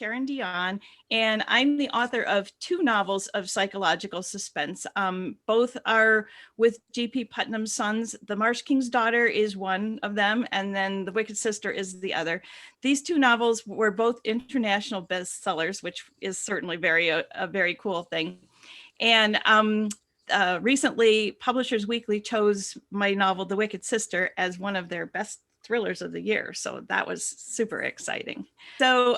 Karen Dion, and I'm the author of 2 novels of psychological suspense. Both are with G.P. Putnam's sons. The Marsh King's Daughter is one of them, and then The Wicked Sister is the other. These 2 novels were both international bestsellers, which is certainly a very cool thing. And recently, Publishers Weekly chose my novel, The Wicked Sister, as one of their best thrillers of the year. So that was super exciting. So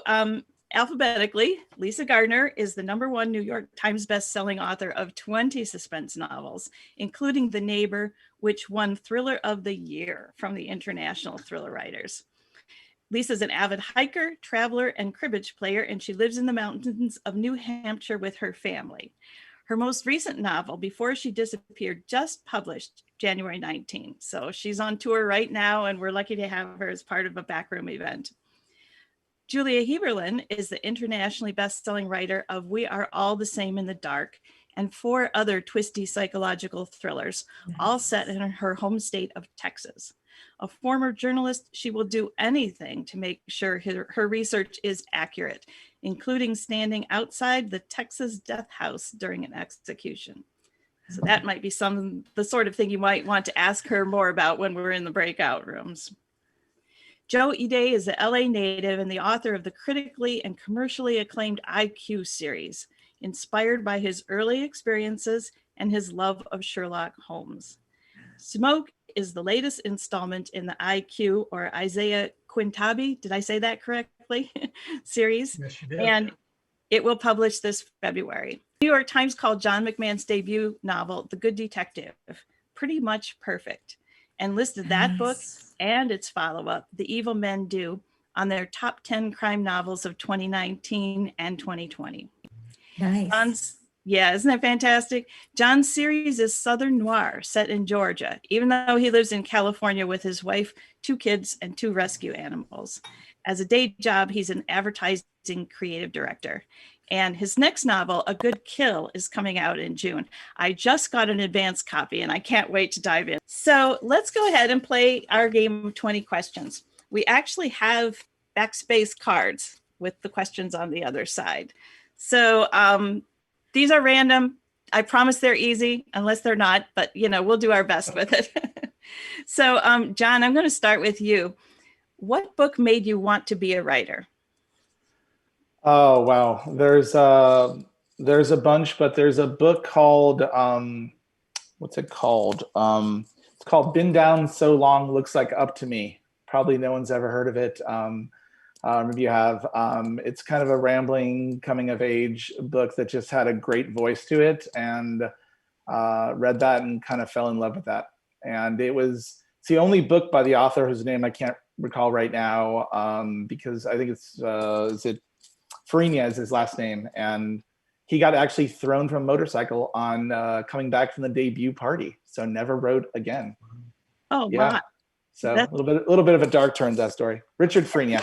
alphabetically, Lisa Gardner is the #1 New York Times bestselling author of 20 suspense novels, including The Neighbor, which won Thriller of the Year from the International Thriller Writers. Lisa's an avid hiker, traveler, and cribbage player, and she lives in the mountains of New Hampshire with her family. Her most recent novel, Before She Disappeared, just published January 19. So she's on tour right now, and we're lucky to have her as part of a backroom event. Julia Heaberlin is the internationally best-selling writer of We Are All the Same in the Dark and 4 other twisty psychological thrillers, all set in her home state of Texas. A former journalist, she will do anything to make sure her research is accurate, including standing outside the Texas death house during an execution. So that might be the sort of thing you might want to ask her more about when we're in the breakout rooms. Joe Ide is a LA native and the author of the critically and commercially acclaimed IQ series, inspired by his early experiences and his love of Sherlock Holmes. Smoke is the latest installment in the IQ, or Isaiah Quintabi, did I say that correctly, series? Yes, you did. And it will publish this February. New York Times called John McMahon's debut novel, The Good Detective, pretty much perfect, and listed that book and its follow-up, The Evil Men Do, on their top 10 crime novels of 2019 and 2020. Nice. Yeah, isn't that fantastic? John's series is Southern Noir, set in Georgia, even though he lives in California with his wife, 2 kids, and 2 rescue animals. As a day job, he's an advertising creative director. And his next novel, A Good Kill, is coming out in June. I just got an advance copy and I can't wait to dive in. So let's go ahead and play our game of 20 questions. We actually have backspace cards with the questions on the other side. So these are random. I promise they're easy, unless they're not, but we'll do our best with it. So John, I'm going to start with you. What book made you want to be a writer? Oh, wow. There's a bunch, but there's a book called, what's it called? It's called Been Down So Long Looks Like Up to Me. Probably no one's ever heard of it. Maybe you have. It's kind of a rambling coming of age book that just had a great voice to it, and read that and kind of fell in love with that. And it's the only book by the author whose name I can't recall right now, because I think it's, is it Farina is his last name, and he got actually thrown from a motorcycle on coming back from the debut party, so never wrote again. Oh, yeah. wow. So a little bit of a dark turn to that story. Richard Farina.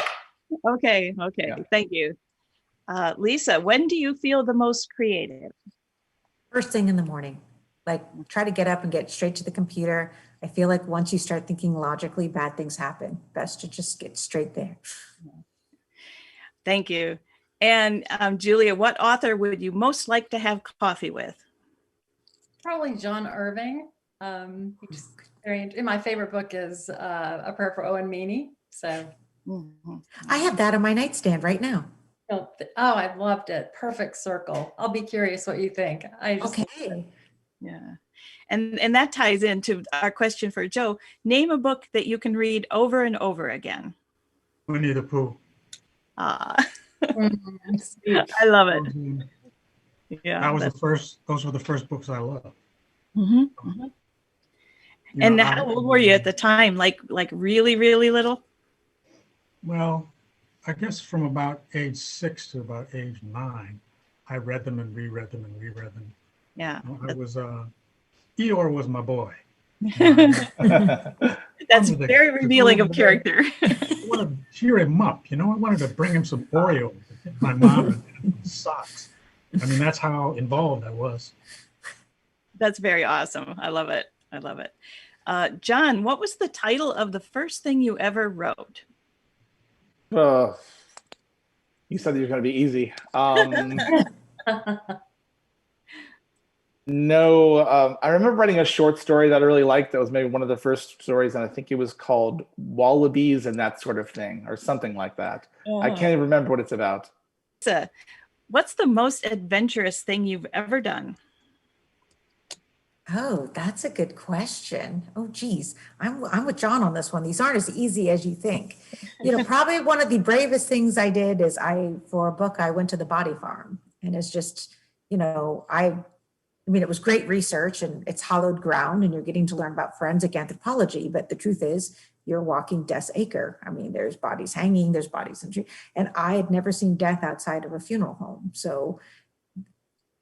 Okay. Yeah. Thank you. Lisa, when do you feel the most creative? First thing in the morning. Like, try to get up and get straight to the computer. I feel like once you start thinking logically, bad things happen. Best to just get straight there. Thank you. And Julia, what author would you most like to have coffee with? Probably John Irving. My favorite book is A Prayer for Owen Meany. So I have that on my nightstand right now. Oh, I loved it. Perfect Circle. I'll be curious what you think. Okay. Yeah. And that ties into our question for Joe. Name a book that you can read over and over again. Winnie the Pooh. I love it. Yeah, those were the first books I loved. Mm-hmm. And how old were you at the time? Like really, really little? Well, I guess from about age 6 to about age 9, I read them and reread them and reread them. Yeah. I was Eeyore was my boy. That's very revealing of character. I wanted to cheer him up, I wanted to bring him some Oreos, my mom, and socks. I mean, that's how involved I was. That's very awesome. I love it. John, what was the title of the first thing you ever wrote? You said you were going to be easy. No, I remember writing a short story that I really liked. That was maybe one of the first stories, and I think it was called Wallabies and That Sort of Thing, or something like that. I can't even remember what it's about. Lisa, what's the most adventurous thing you've ever done? Oh, that's a good question. Oh, geez. I'm with John on this one. These aren't as easy as you think. Probably one of the bravest things I did is for a book, I went to the body farm, and it's just, I mean, it was great research and it's hallowed ground and you're getting to learn about forensic anthropology. But the truth is you're walking Death's Acre. I mean, there's bodies hanging, there's bodies in tree. And I had never seen death outside of a funeral home. So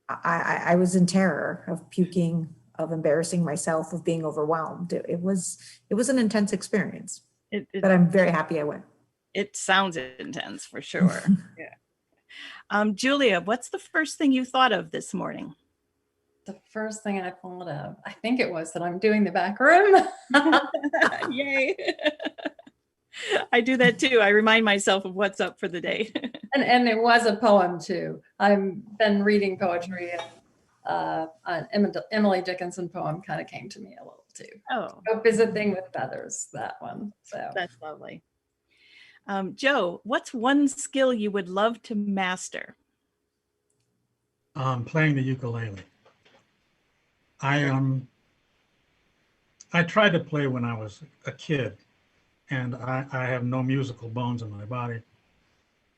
I was in terror of puking, of embarrassing myself, of being overwhelmed. It was an intense experience, but I'm very happy I went. It sounds intense for sure. Yeah. Julia, what's the first thing you thought of this morning? The first thing I thought of, I think it was that I'm doing the back room. Yay. I do that too. I remind myself of what's up for the day. And it was a poem too. I've been reading poetry, and an Emily Dickinson poem kind of came to me a little too. Oh, Hope is a thing with feathers, that one. So that's lovely. Joe, what's one skill you would love to master? Playing the ukulele. I tried to play when I was a kid, and I have no musical bones in my body.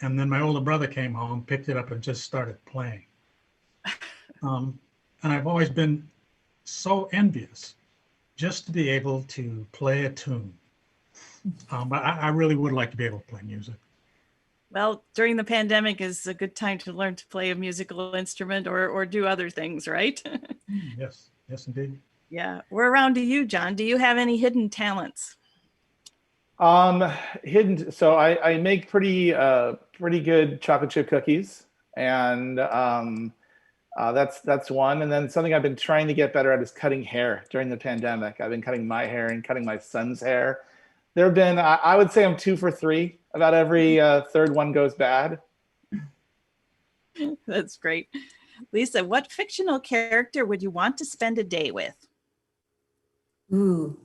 And then my older brother came home, picked it up, and just started playing. And I've always been so envious just to be able to play a tune. But I really would like to be able to play music. Well, during the pandemic is a good time to learn to play a musical instrument or do other things, right? Yes, indeed. Yeah. We're around to you, John. Do you have any hidden talents? Hidden. So I make pretty good chocolate chip cookies, and that's one. And then something I've been trying to get better at is cutting hair during the pandemic. I've been cutting my hair and cutting my son's hair. There have been, I would say I'm 2 for 3. About every third one goes bad. That's great. Lisa, what fictional character would you want to spend a day with? Ooh.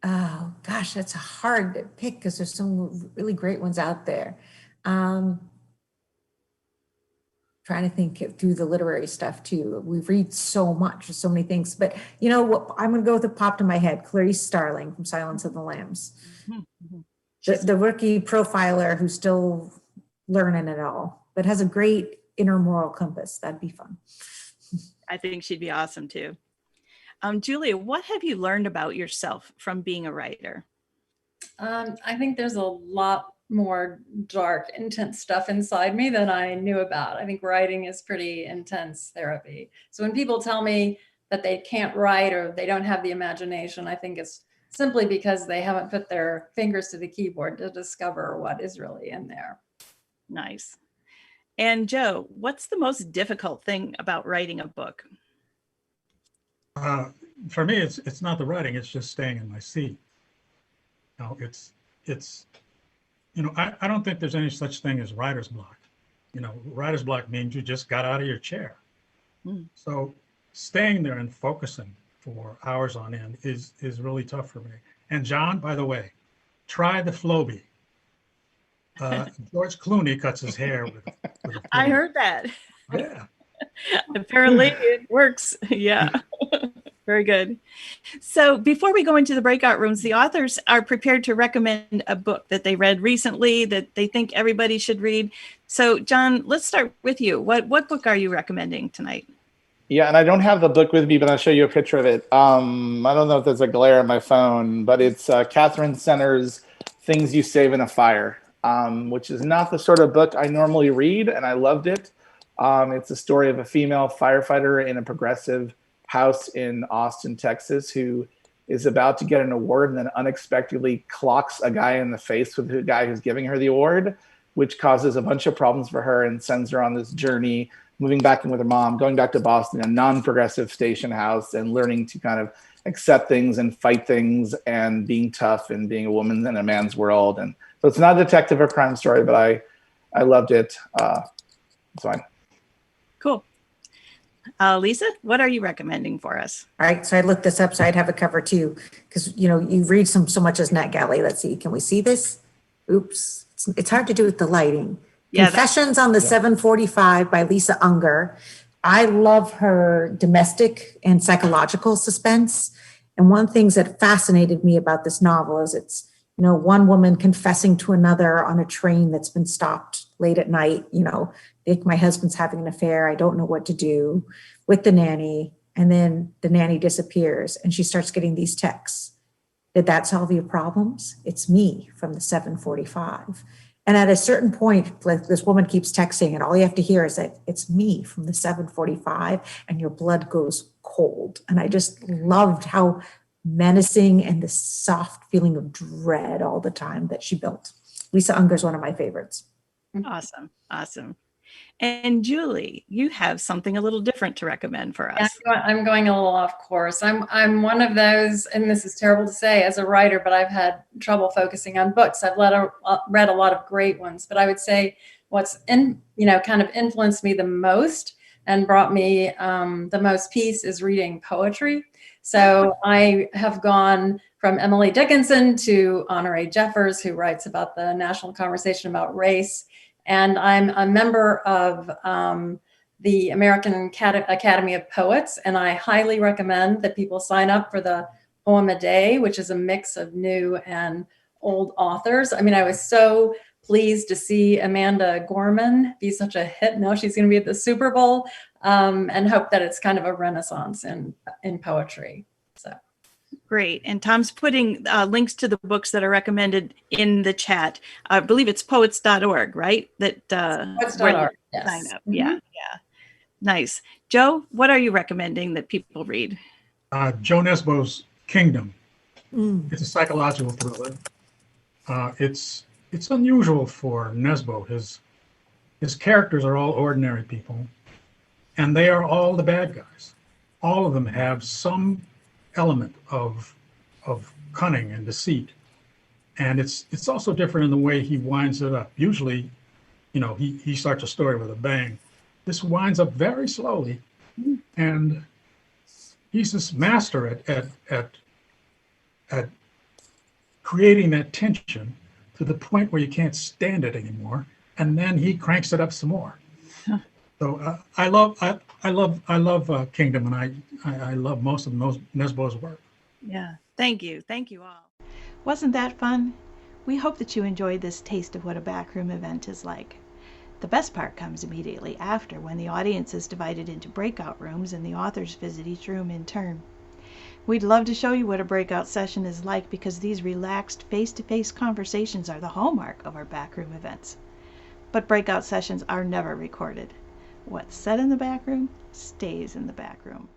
Oh, gosh, that's a hard to pick because there's some really great ones out there. Trying to think through the literary stuff too. We read so much, so many things, but you know what? I'm going to go with the popped in my head, Clarice Starling from Silence of the Lambs. Mm-hmm. The rookie profiler who's still learning it all, but has a great inner moral compass. That'd be fun. I think she'd be awesome too. Julia, what have you learned about yourself from being a writer? I think there's a lot more dark, intense stuff inside me than I knew about. I think writing is pretty intense therapy. So when people tell me that they can't write or they don't have the imagination, I think it's simply because they haven't put their fingers to the keyboard to discover what is really in there. Nice. And Joe, what's the most difficult thing about writing a book? For me, it's not the writing, it's just staying in my seat. I don't think there's any such thing as writer's block. Writer's block means you just got out of your chair. So staying there and focusing for hours on end is really tough for me. And John, by the way, try the Flowbee. George Clooney cuts his hair with a Flowbee. I heard that. Yeah. Apparently it works. Yeah. Very good. So before we go into the breakout rooms, the authors are prepared to recommend a book that they read recently that they think everybody should read. So John, let's start with you. What book are you recommending tonight? Yeah, and I don't have the book with me, but I'll show you a picture of it. I don't know if there's a glare on my phone, but it's Catherine Center's Things You Save in a Fire, which is not the sort of book I normally read, and I loved it. It's a story of a female firefighter in a progressive house in Austin, Texas, who is about to get an award and then unexpectedly clocks a guy in the face with the guy who's giving her the award, which causes a bunch of problems for her and sends her on this journey, moving back in with her mom, going back to Boston, a non-progressive station house, and learning to kind of accept things and fight things and being tough and being a woman in a man's world. And so it's not a detective or crime story, but I loved it. It's fine. Cool. Lisa, what are you recommending for us? All right, so I looked this up, so I'd have a cover too, because you read so much as NetGalley. Let's see, can we see this? Oops, it's hard to do with the lighting. Yeah, Confessions on the 745 by Lisa Unger. I love her domestic and psychological suspense. And one of the things that fascinated me about this novel is it's, one woman confessing to another on a train that's been stopped late at night, think my husband's having an affair, I don't know what to do, with the nanny. And then the nanny disappears and she starts getting these texts. Did that solve your problems? It's me from the 745. And at a certain point, like this woman keeps texting and all you have to hear is that it's me from the 745 and your blood goes cold. And I just loved how menacing and the soft feeling of dread all the time that she built. Lisa Unger is one of my favorites. Awesome. Awesome. And Julie, you have something a little different to recommend for us. Yeah, I'm going a little off course. I'm one of those, and this is terrible to say as a writer, but I've had trouble focusing on books. I've read a lot of great ones, but I would say what's kind of influenced me the most and brought me the most peace is reading poetry. So I have gone from Emily Dickinson to Honore Jeffers, who writes about the national conversation about race. And I'm a member of the American Academy of Poets, and I highly recommend that people sign up for the Poem a Day, which is a mix of new and old authors. I mean, I was so pleased to see Amanda Gorman be such a hit. Now she's going to be at the Super Bowl, and hope that it's kind of a renaissance in poetry. So. Great. And Tom's putting links to the books that are recommended in the chat. I believe it's poets.org, right? Poets.org, yes. Sign up. Mm-hmm. Yeah. Nice. Joe, what are you recommending that people read? Joe Nesbo's Kingdom. It's a psychological thriller. It's unusual for Nesbo. His characters are all ordinary people, and they are all the bad guys. All of them have some element of cunning and deceit, and it's also different in the way he winds it up. Usually, he starts a story with a bang. This winds up very slowly, and he's this master at creating that tension to the point where you can't stand it anymore, and then he cranks it up some more. So I love Kingdom, and I love most of Nesbo's work. Yeah, thank you all. Wasn't that fun? We hope that you enjoyed this taste of what a backroom event is like. The best part comes immediately after, when the audience is divided into breakout rooms and the authors visit each room in turn. We'd love to show you what a breakout session is like, because these relaxed face-to-face conversations are the hallmark of our backroom events. But breakout sessions are never recorded. What's said in the back room stays in the back room.